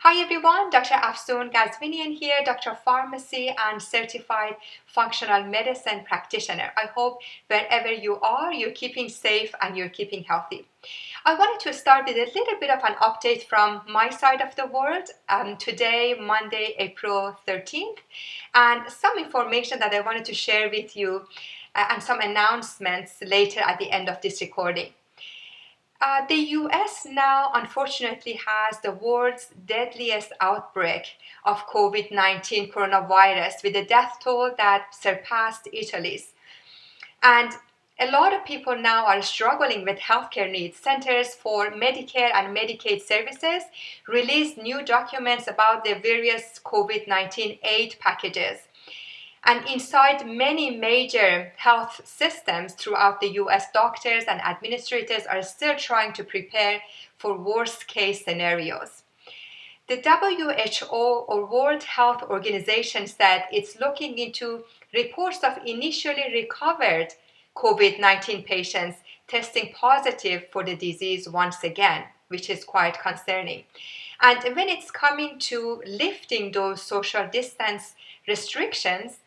Hi everyone, Dr. Afsoon Gazvinian here, Doctor of Pharmacy and Certified Functional Medicine Practitioner. I hope wherever you are, you're keeping safe and you're keeping healthy. I wanted to start with a little bit of an update from my side of the world. Today, Monday, April 13th, and some information that I wanted to share with you and some announcements later at the end of this recording. The US now unfortunately has the world's deadliest outbreak of COVID-19 coronavirus with a death toll that surpassed Italy's. And a lot of people now are struggling with healthcare needs. Centers for Medicare and Medicaid Services released new documents about the various COVID-19 aid packages. And inside many major health systems throughout the US, doctors and administrators are still trying to prepare for worst case scenarios. The WHO, or World Health Organization, said it's looking into reports of initially recovered COVID-19 patients testing positive for the disease once again, which is quite concerning. And when it's coming to lifting those social distance restrictions,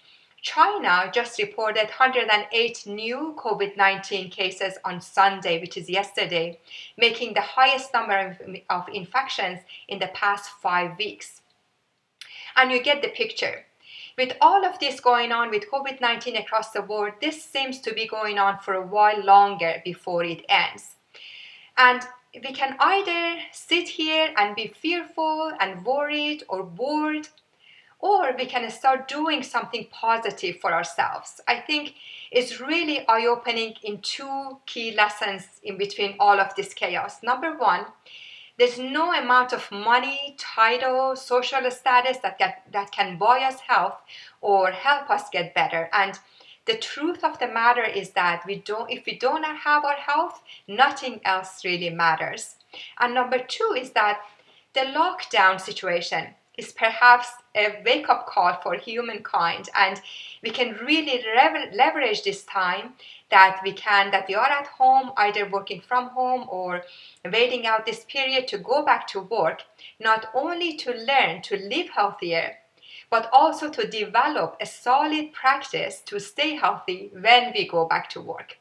China just reported 108 new COVID-19 cases on Sunday, which is yesterday, making the highest number of infections in the past 5 weeks. And you get the picture. With all of this going on with COVID-19 across the world, this seems to be going on for a while longer before it ends. And we can either sit here and be fearful and worried or bored, or we can start doing something positive for ourselves. I think it's really eye-opening in two key lessons in between all of this chaos. Number one, there's no amount of money, title, social status that can buy us health or help us get better. And the truth of the matter is that if we don't have our health, nothing else really matters. And number two is that the lockdown situation is perhaps a wake-up call for humankind, and we can really leverage this time that we are at home, either working from home or waiting out this period to go back to work, not only to learn to live healthier, but also to develop a solid practice to stay healthy when we go back to work.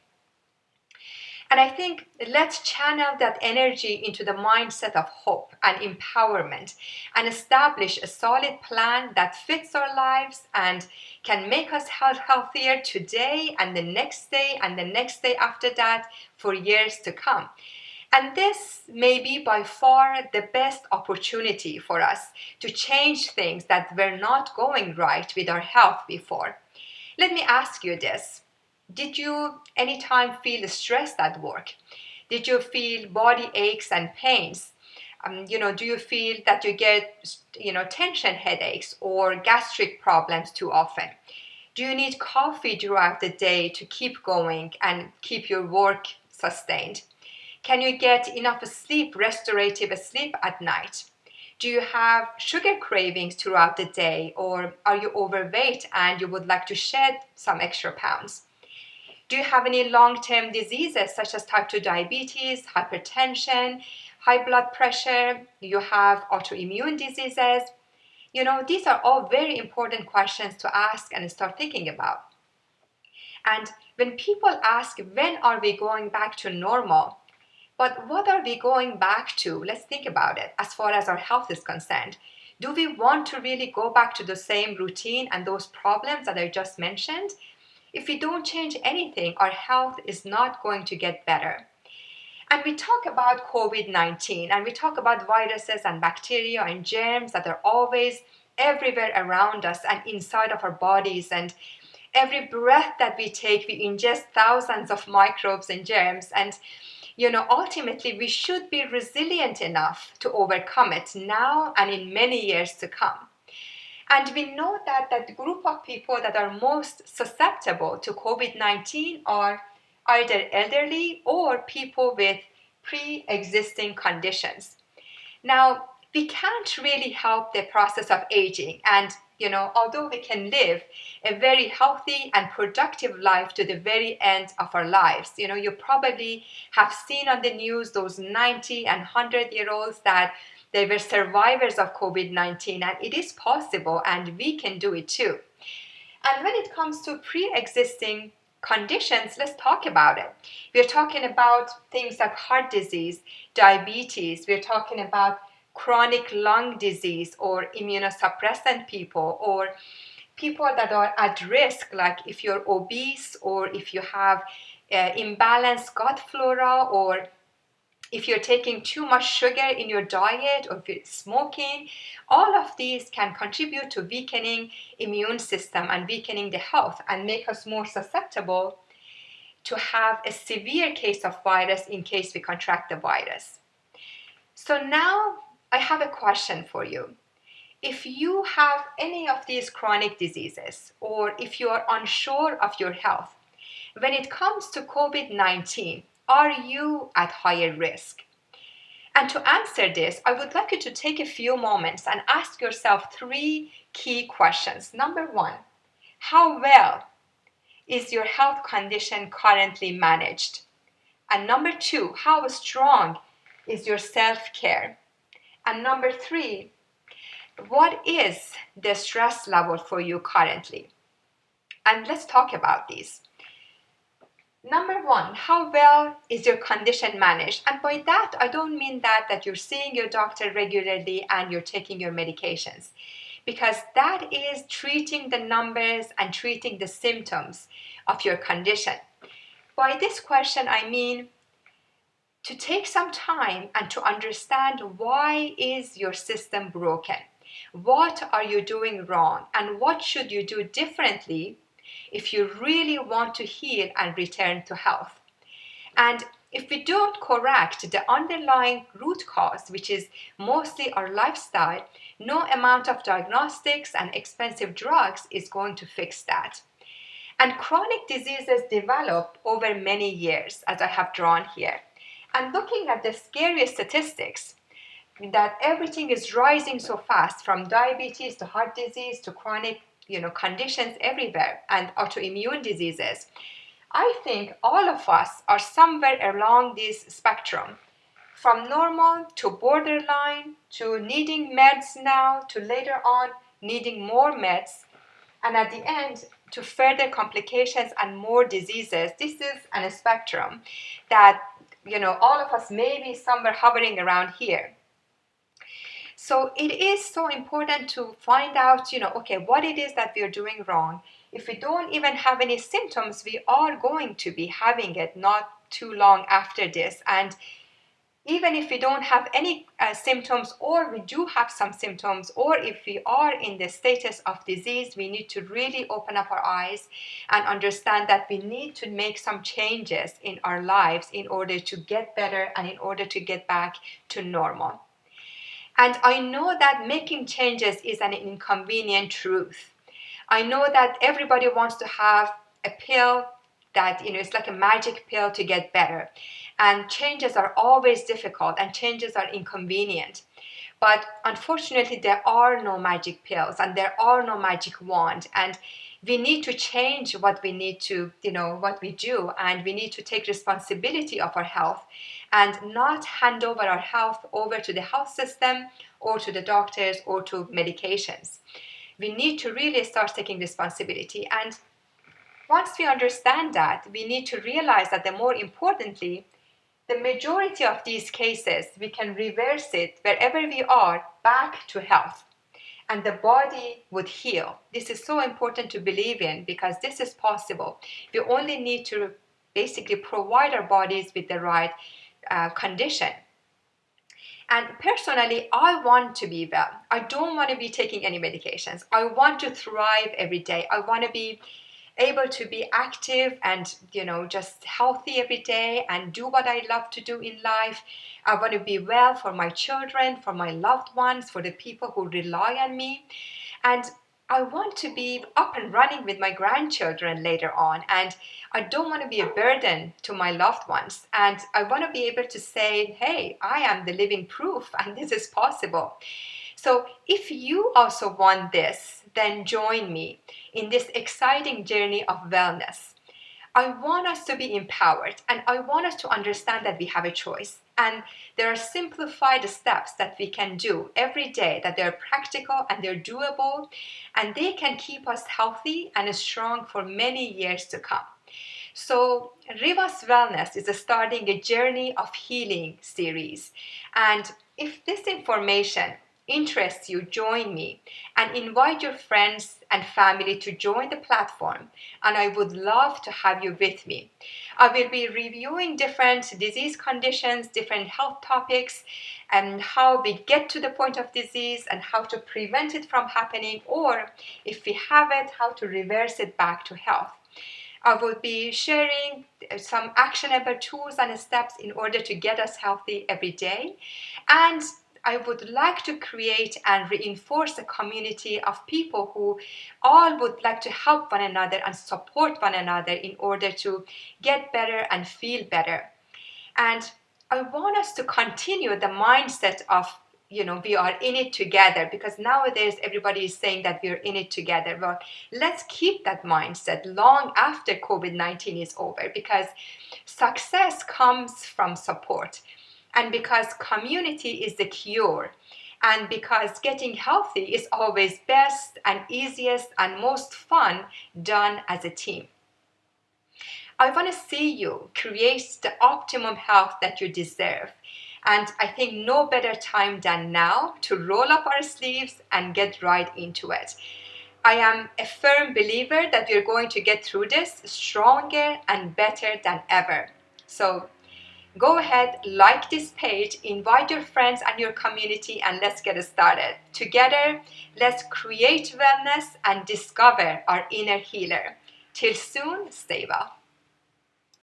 And I think let's channel that energy into the mindset of hope and empowerment and establish a solid plan that fits our lives and can make us healthier today and the next day and the next day after that for years to come. And this may be by far the best opportunity for us to change things that were not going right with our health before. Let me ask you this. Did you anytime feel stressed at work? Did you feel body aches and pains? Do you feel that you get, tension headaches or gastric problems too often? Do you need coffee throughout the day to keep going and keep your work sustained? Can you get enough sleep, restorative sleep at night? Do you have sugar cravings throughout the day, or are you overweight and you would like to shed some extra pounds? Do you have any long-term diseases such as type 2 diabetes, hypertension, high blood pressure? You have autoimmune diseases? These are all very important questions to ask and start thinking about. And when people ask, when are we going back to normal? But what are we going back to? Let's think about it as far as our health is concerned. Do we want to really go back to the same routine and those problems that I just mentioned? If we don't change anything, our health is not going to get better. And we talk about COVID-19 and we talk about viruses and bacteria and germs that are always everywhere around us and inside of our bodies. And every breath that we take, we ingest thousands of microbes and germs. And ultimately, we should be resilient enough to overcome it now and in many years to come. And we know that the group of people that are most susceptible to COVID-19 are either elderly or people with pre-existing conditions. Now, we can't really help the process of aging. And, although we can live a very healthy and productive life to the very end of our lives, you probably have seen on the news those 90 and 100-year-olds that They were survivors of COVID-19, and it is possible, and we can do it too. And when it comes to pre-existing conditions, let's talk about it. We're talking about things like heart disease, diabetes. We're talking about chronic lung disease or immunosuppressant people, or people that are at risk, like if you're obese or if you have imbalanced gut flora, or if you're taking too much sugar in your diet, or if you're smoking. All of these can contribute to weakening immune system and weakening the health and make us more susceptible to have a severe case of virus in case we contract the virus. So now I have a question for you. If you have any of these chronic diseases, or if you are unsure of your health, when it comes to COVID-19, are you at higher risk? And to answer this, I would like you to take a few moments and ask yourself 3 key questions. Number 1, how well is your health condition currently managed? And number 2, how strong is your self-care? And number 3, what is the stress level for you currently? And let's talk about these. Number 1, how well is your condition managed? And by that, I don't mean that you're seeing your doctor regularly and you're taking your medications, because that is treating the numbers and treating the symptoms of your condition. By this question, I mean to take some time and to understand, why is your system broken? What are you doing wrong? And what should you do differently if you really want to heal and return to health? And if we don't correct the underlying root cause, which is mostly our lifestyle, no amount of diagnostics and expensive drugs is going to fix that. And chronic diseases develop over many years, as I have drawn here. And looking at the scariest statistics, that everything is rising so fast, from diabetes to heart disease to chronic conditions everywhere, and autoimmune diseases. I think all of us are somewhere along this spectrum, from normal to borderline to needing meds now, to later on needing more meds, and at the end to further complications and more diseases. This is a spectrum that all of us may be somewhere hovering around here. So it is so important to find out, okay, what it is that we are doing wrong. If we don't even have any symptoms, we are going to be having it not too long after this. And even if we don't have any symptoms, or we do have some symptoms, or if we are in the status of disease, we need to really open up our eyes and understand that we need to make some changes in our lives in order to get better and in order to get back to normal. And I know that making changes is an inconvenient truth. I know that everybody wants to have a pill that, it's like a magic pill to get better. And changes are always difficult and changes are inconvenient. But unfortunately, there are no magic pills and there are no magic wands. And we need to change what we need to, what we do. And we need to take responsibility of our health and not hand over our health over to the health system or to the doctors or to medications. We need to really start taking responsibility. And once we understand that, we need to realize that the more importantly, the majority of these cases, we can reverse it wherever we are back to health, and the body would heal. This is so important to believe in, because this is possible. We only need to basically provide our bodies with the right condition. And personally, I want to be well. I don't want to be taking any medications. I want to thrive every day. I want to be able to be active and just healthy every day and do what I love to do in life. I want to be well for my children, for my loved ones, for the people who rely on me. And I want to be up and running with my grandchildren later on. And I don't want to be a burden to my loved ones. And I want to be able to say, hey, I am the living proof and this is possible. So if you also want this, then join me in this exciting journey of wellness. I want us to be empowered, and I want us to understand that we have a choice. And there are simplified steps that we can do every day, that they're practical and they're doable, and they can keep us healthy and strong for many years to come. So, REIVAS Wellness is starting a Journey of Healing series. And if this information interests you, join me and invite your friends and family to join the platform. And I would love to have you with me. I will be reviewing different disease conditions, different health topics, and how we get to the point of disease and how to prevent it from happening, or if we have it, how to reverse it back to health. I will be sharing some actionable tools and steps in order to get us healthy every day. And I would like to create and reinforce a community of people who all would like to help one another and support one another in order to get better and feel better. And I want us to continue the mindset of, we are in it together, because nowadays everybody is saying that we're in it together. Well, let's keep that mindset long after COVID-19 is over, because success comes from support, and because community is the cure, and because getting healthy is always best and easiest and most fun done as a team. I want to see you create the optimum health that you deserve. And I think no better time than now to roll up our sleeves and get right into it. I am a firm believer that we're going to get through this stronger and better than ever. So go ahead, like this page, invite your friends and your community, and let's get started. Together, let's create wellness and discover our inner healer. Till soon, stay well.